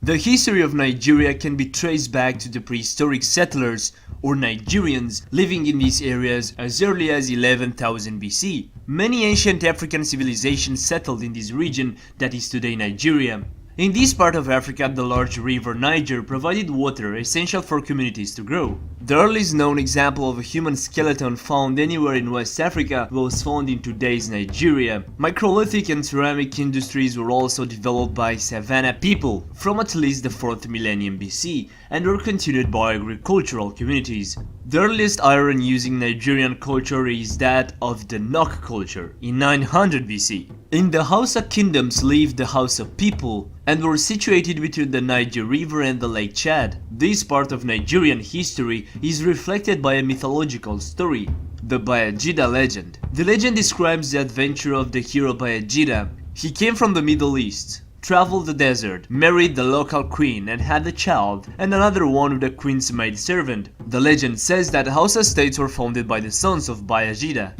The history of Nigeria can be traced back to the prehistoric settlers, or Nigerians, living in these areas as early as 11,000 BC. Many ancient African civilizations settled in this region that is today Nigeria. In this part of Africa, the large river Niger provided water essential for communities to grow. The earliest known example of a human skeleton found anywhere in West Africa was found in today's Nigeria. Microlithic and ceramic industries were also developed by Savannah people from at least the 4th millennium BC and were continued by agricultural communities. The earliest iron using Nigerian culture is that of the Nok culture in 900 BC. In the Hausa kingdoms lived the Hausa people and were situated between the Niger River and the Lake Chad. This part of Nigerian history is reflected by a mythological story, the Bayajida legend. The legend describes the adventure of the hero Bayajida. He came from the Middle East, traveled the desert, married the local queen and had a child, and another one with the queen's maidservant. The legend says that Hausa states were founded by the sons of Bayajida.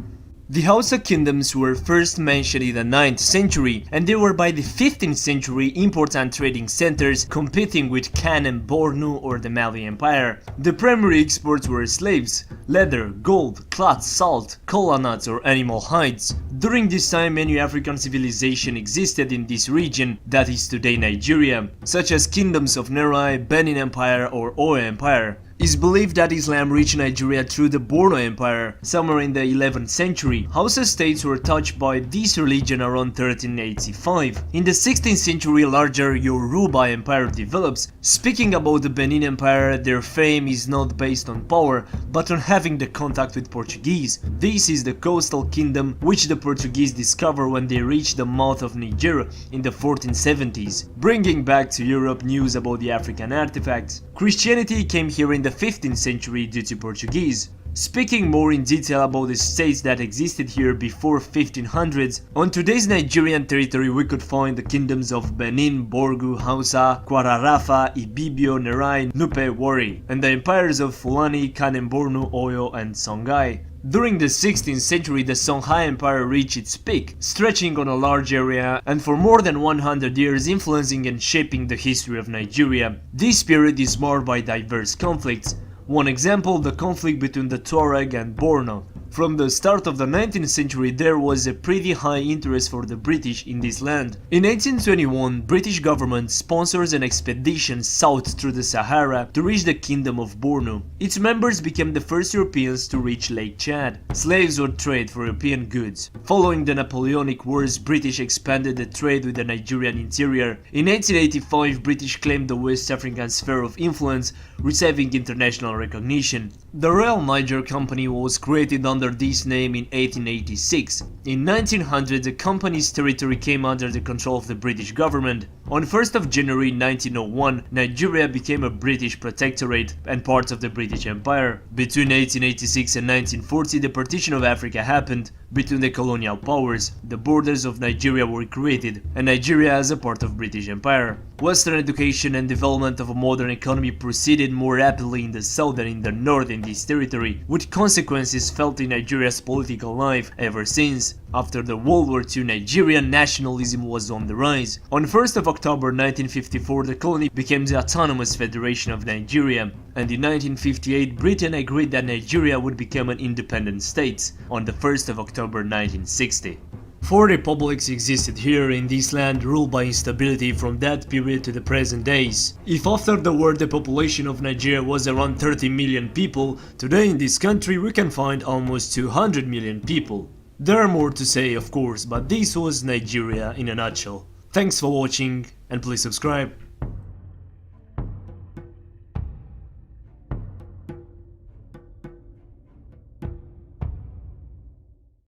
The Hausa kingdoms were first mentioned in the 9th century, and they were by the 15th century important trading centers competing with Kan and Bornu or the Mali Empire. The primary exports were slaves, leather, gold, cloth, salt, kola nuts or animal hides. During this time many African civilizations existed in this region that is today Nigeria, such as kingdoms of Nerai, Benin Empire or Oyo Empire. It is believed that Islam reached Nigeria through the Borno Empire somewhere in the 11th century. Hausa states were touched by this religion around 1385. In the 16th century, a larger Yoruba Empire develops. Speaking about the Benin Empire, their fame is not based on power, but on having the contact with Portuguese. This is the coastal kingdom which the Portuguese discovered when they reached the mouth of Niger in the 1470s, bringing back to Europe news about the African artifacts. Christianity came here in the 15th century due to Portuguese. Speaking more in detail about the states that existed here before 1500s, on today's Nigerian territory we could find the kingdoms of Benin, Borgu, Hausa, Kwararafa, Ibibio, Nerai, Nupe, Wari, and the empires of Fulani, Kanem-Bornu, Oyo, and Songhai. During the 16th century, the Songhai Empire reached its peak, stretching on a large area and for more than 100 years influencing and shaping the history of Nigeria. This period is marked by diverse conflicts. One example, the conflict between the Tuareg and Borno. From the start of the 19th century there was a pretty high interest for the British in this land. In 1821, British government sponsors an expedition south through the Sahara to reach the Kingdom of Borno. Its members became the first Europeans to reach Lake Chad. Slaves were traded for European goods. Following the Napoleonic Wars, British expanded the trade with the Nigerian interior. In 1885, British claimed the West African sphere of influence, receiving international recognition. The Royal Niger Company was created under this name in 1886. In 1900, the company's territory came under the control of the British government. On 1st of January 1901, Nigeria became a British protectorate and part of the British Empire. Between 1886 and 1940, the partition of Africa happened between the colonial powers. The borders of Nigeria were created, and Nigeria as a part of British Empire. Western education and development of a modern economy proceeded more rapidly in the south than in the north in this territory, with consequences felt in Nigeria's political life ever since. After the World War II, Nigerian nationalism was on the rise. On 1st of October 1954, the colony became the Autonomous Federation of Nigeria, and in 1958, Britain agreed that Nigeria would become an independent state on the 1st of October 1960. Four republics existed here in this land, ruled by instability from that period to the present days. If after the war the population of Nigeria was around 30 million people, today in this country we can find almost 200 million people. There are more to say of course, but this was Nigeria in a nutshell. Thanks for watching and please subscribe.